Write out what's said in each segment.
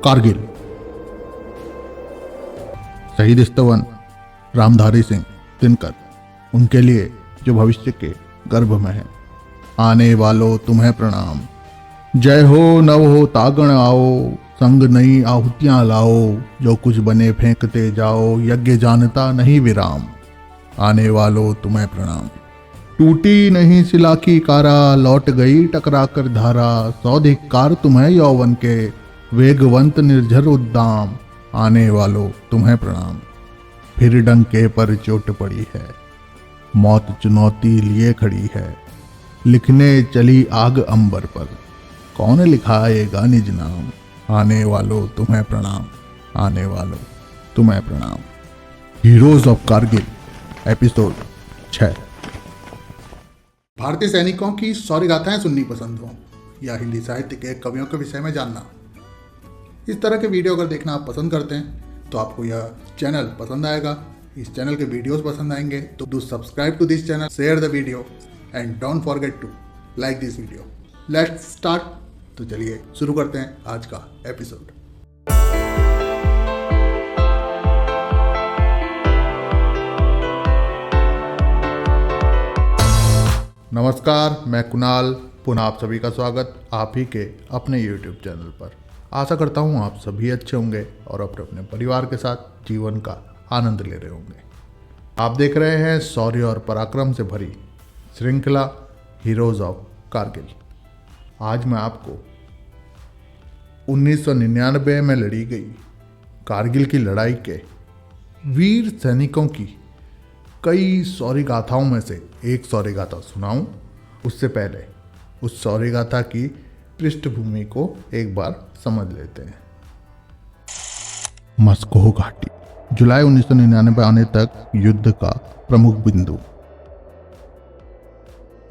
कारगिल। शहीद स्तवन रामधारी सिंह दिनकर, उनके लिए जो भविष्य के गर्भ में है। आने वालों तुम्हें प्रणाम। जय हो नव हो तागण आओ, संग नई आहुतियां लाओ, जो कुछ बने फेंकते जाओ, यज्ञ जानता नहीं विराम। आने वालों तुम्हें प्रणाम। टूटी नहीं शिला की कारा, लौट गई टकरा कर धारा, सौ धिक्कार तुम्हें यौवन के, वेगवंत निर्झर उद्दाम। आने वालों तुम्हें प्रणाम। फिर डंके पर चोट पड़ी है, मौत चुनौती लिए खड़ी है, लिखने चली आग अंबर पर, कौन लिखाएगा निज नाम। आने वालों तुम्हें प्रणाम। आने वालों तुम्हें प्रणाम। Heroes of Kargil episode 6। भारतीय सैनिकों की शौर्य गाथाएं सुननी पसंद हो या हिंदी साहित्य के कवियों के विषय में जानना, इस तरह के वीडियो अगर देखना आप पसंद करते हैं तो आपको यह चैनल पसंद आएगा। इस चैनल के वीडियोस पसंद आएंगे तो do subscribe to this channel, share the video and don't forget to like this video. Let's start. तो चलिए शुरू करते हैं आज का एपिसोड। नमस्कार, मैं कुणाल, पुनः आप सभी का स्वागत आप ही के अपने YouTube चैनल पर। आशा करता हूँ आप सभी अच्छे होंगे और अपने अपने परिवार के साथ जीवन का आनंद ले रहे होंगे। आप देख रहे हैं शौर्य और पराक्रम से भरी श्रृंखला हीरोज ऑफ कारगिल। आज मैं आपको 1999 में लड़ी गई कारगिल की लड़ाई के वीर सैनिकों की कई शौर्य गाथाओं में से एक शौर्य गाथा सुनाऊं। उससे पहले उस शौर्य गाथा की पृष्ठभूमि को एक बार समझ लेते हैं। मस्कोह घाटी, जुलाई 1999 आने तक युद्ध का प्रमुख बिंदु।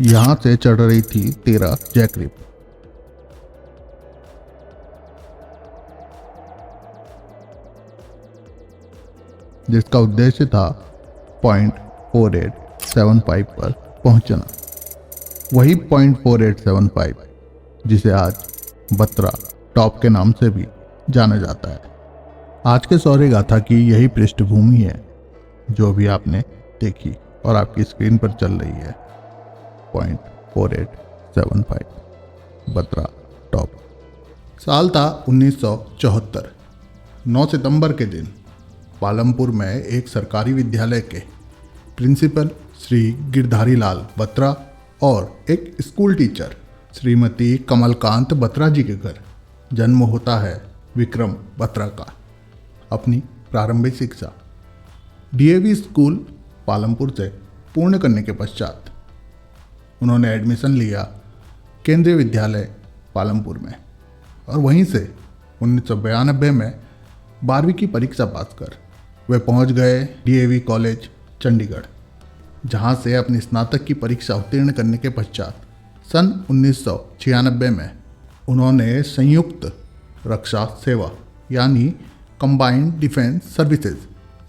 यहां से चढ़ रही थी 13 जैकरिप। जिसका उद्देश्य था पॉइंट 4875 पर पहुंचना। वही पॉइंट 4875 जिसे आज बत्रा टॉप के नाम से भी जाना जाता है। आज के शौर्य गाथा की यही पृष्ठभूमि है जो भी आपने देखी और आपकी स्क्रीन पर चल रही है। Point 4875 Batra top. साल था 1974। 9 सितंबर के दिन पालमपुर में एक सरकारी विद्यालय के प्रिंसिपल श्री गिरधारी लाल बत्रा और एक स्कूल टीचर श्रीमती कमलकांत बत्रा जी के घर जन्म होता है विक्रम बत्रा का। अपनी प्रारंभिक शिक्षा डीएवी स्कूल पालमपुर से पूर्ण करने के पश्चात उन्होंने एडमिशन लिया केंद्रीय विद्यालय पालमपुर में और वहीं से 1992 में 12वीं की परीक्षा पास कर वे पहुंच गए डीएवी कॉलेज चंडीगढ़, जहां से अपनी स्नातक की परीक्षा उत्तीर्ण करने के पश्चात सन 1996 में उन्होंने संयुक्त रक्षा सेवा यानी कंबाइंड डिफेंस सर्विसेज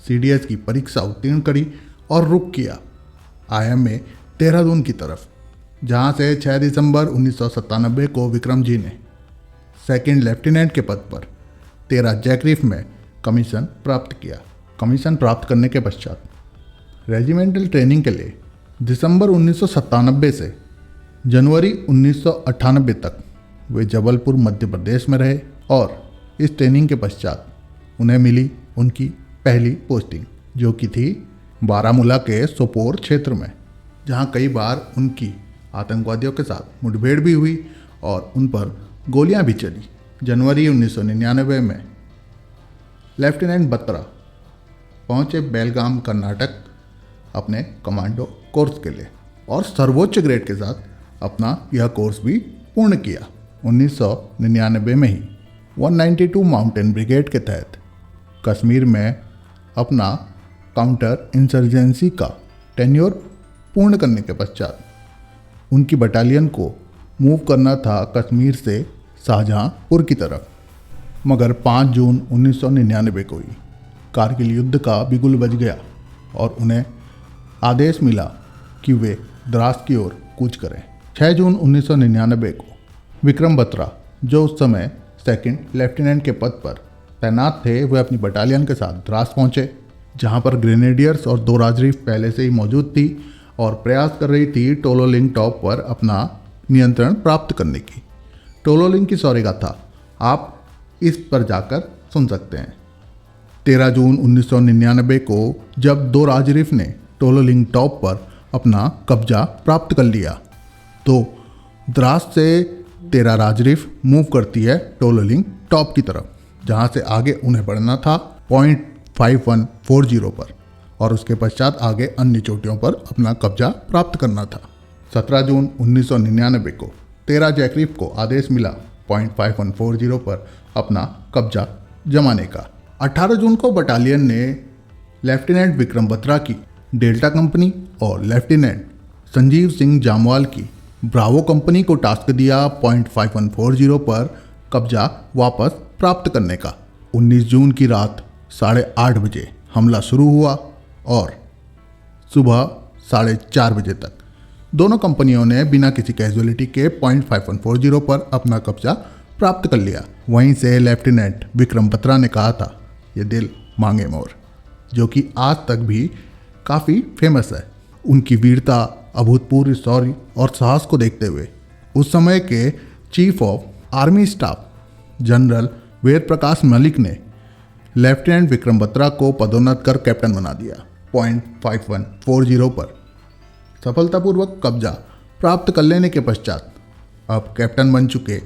सीडीएस की परीक्षा उत्तीर्ण करी और रुख किया आईएमए देहरादून की तरफ, जहां से 6 दिसंबर 1997 को विक्रम जी ने सेकंड लेफ्टिनेंट के पद पर 13 जैकरिप में कमीशन प्राप्त किया। कमीशन प्राप्त करने के पश्चात रेजिमेंटल ट्रेनिंग के लिए दिसंबर 1997 से जनवरी 1998 तक वे जबलपुर मध्य प्रदेश में रहे और इस ट्रेनिंग के पश्चात उन्हें मिली उनकी पहली पोस्टिंग, जो कि थी बारामूला के सोपोर क्षेत्र में, जहां कई बार उनकी आतंकवादियों के साथ मुठभेड़ भी हुई और उन पर गोलियां भी चली। जनवरी 1999 में लेफ्टिनेंट बत्रा पहुंचे बेलगाम कर्नाटक अपने कमांडो कोर्स के लिए और सर्वोच्च ग्रेड के साथ अपना यह कोर्स भी पूर्ण किया। 1999 में ही 192 माउंटेन ब्रिगेड के तहत कश्मीर में अपना काउंटर इंसर्जेंसी का टेन्योर पूर्ण करने के पश्चात उनकी बटालियन को मूव करना था कश्मीर से शाहजहांपुर की तरफ। मगर 5 जून 1999 को ही कारगिल युद्ध का बिगुल बज गया और उन्हें आदेश मिला कि वे द्रास की ओर कूच करें। 6 जून 1999 को विक्रम बत्रा, जो उस समय सेकंड लेफ्टिनेंट के पद पर तैनात थे वे अपनी बटालियन के साथ द्रास पहुंचे, जहां पर ग्रेनेडियर्स और 2 राजरीफ पहले से ही मौजूद थी और प्रयास कर रही थी टोलोलिंग टॉप पर अपना नियंत्रण प्राप्त करने की। टोलोलिंग की सौर्यगाथा आप इस पर जाकर सुन सकते हैं। 13 जून 1999 को जब 2 राजरीफ ने टोलोलिंग टॉप पर अपना कब्जा प्राप्त कर लिया तो द्रास से 13 राजरीफ मूव करती है टोलोलिंग टॉप की तरफ, जहां से आगे उन्हें बढ़ना था पॉइंट 5140 पर और उसके पश्चात आगे अन्य चोटियों पर अपना कब्जा प्राप्त करना था। 17 जून 1999 को 13 जैकरीफ को आदेश मिला पॉइंट 5140 पर अपना कब्जा जमाने का। 18 जून को बटालियन ने लेफ्टिनेंट विक्रम बत्रा की डेल्टा कंपनी और लेफ्टिनेंट संजीव सिंह जामवाल की ब्रावो कंपनी को टास्क दिया पॉइंट 5140 पर कब्जा वापस प्राप्त करने का। 19 जून की रात 8:30 बजे हमला शुरू हुआ और सुबह 4:30 बजे तक दोनों कंपनियों ने बिना किसी कैजुअलिटी के पॉइंट 5140 पर अपना कब्जा प्राप्त कर लिया। वहीं से लेफ्टिनेंट विक्रम बत्रा ने कहा था, ये दिल मांगे मोर, जो कि आज तक भी काफ़ी फेमस है। उनकी वीरता, अभूतपूर्व शौर्य और साहस को देखते हुए उस समय के chief of army staff general Ved Prakash Malik ने लेफ्टिनेंट विक्रम बत्रा को पदोन्नत कर कैप्टन बना दिया। पॉइंट 5140 पर सफलतापूर्वक कब्जा प्राप्त कर लेने के पश्चात अब कैप्टन बन चुके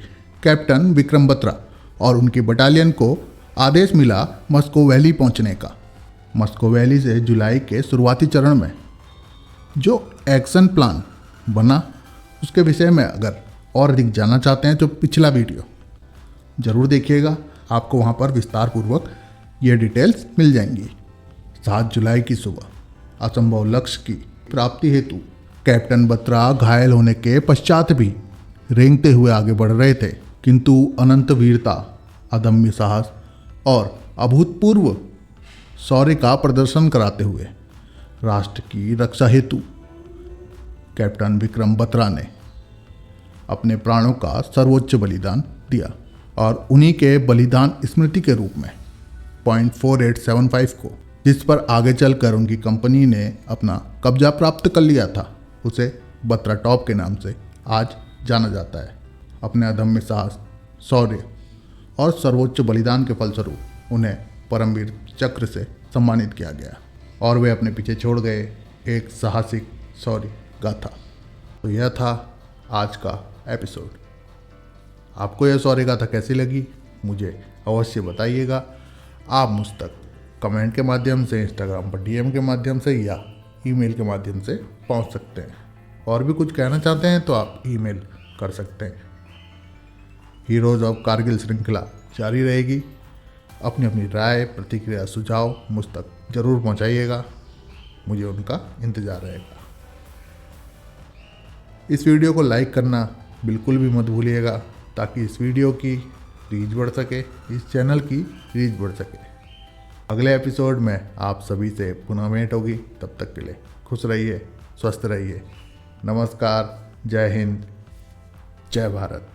कैप्टन विक्रम बत्रा और उनकी बटालियन को आदेश मिला मस्को वैली पहुंचने का। मस्को वैली से जुलाई के शुरुआती चरण में जो एक्शन प्लान बना उसके विषय में अगर और अधिक जानना चाहते हैं तो पिछला वीडियो ज़रूर देखिएगा, आपको वहाँ पर विस्तार पूर्वक ये डिटेल्स मिल जाएंगी। 7 जुलाई की सुबह असंभव लक्ष्य की प्राप्ति हेतु कैप्टन बत्रा घायल होने के पश्चात भी रेंगते हुए आगे बढ़ रहे थे, किंतु अनंत वीरता, अदम्य साहस और अभूतपूर्व शौर्य का प्रदर्शन कराते हुए राष्ट्र की रक्षा हेतु कैप्टन विक्रम बत्रा ने अपने प्राणों का सर्वोच्च बलिदान दिया और उन्हीं के बलिदान स्मृति के रूप में पॉइंट 4875 को, जिस पर आगे चलकर उनकी कंपनी ने अपना कब्जा प्राप्त कर लिया था, उसे बत्रा टॉप के नाम से आज जाना जाता है। अपने अदम्य साहस, शौर्य और सर्वोच्च बलिदान के फलस्वरूप उन्हें परमवीर चक्र से सम्मानित किया गया और वे अपने पीछे छोड़ गए एक साहसिक शौर्य गाथा। तो यह था आज का एपिसोड। आपको यह शौर्य गाथा कैसी लगी मुझे अवश्य बताइएगा। आप मुझ तक कमेंट के माध्यम से, इंस्टाग्राम पर डीएम के माध्यम से या ईमेल के माध्यम से पहुंच सकते हैं। और भी कुछ कहना चाहते हैं तो आप ईमेल कर सकते हैं। हीरोज़ ऑफ कारगिल श्रृंखला जारी रहेगी। अपनी अपनी राय, प्रतिक्रिया, सुझाव मुझ तक ज़रूर पहुंचाइएगा, मुझे उनका इंतज़ार रहेगा। इस वीडियो को लाइक करना बिल्कुल भी मत भूलिएगा ताकि इस वीडियो की रीच बढ़ सके, इस चैनल की रीच बढ़ सके। अगले एपिसोड में आप सभी से पुनः भेंट होगी। तब तक के लिए खुश रहिए, स्वस्थ रहिए। नमस्कार, जय हिंद, जय भारत।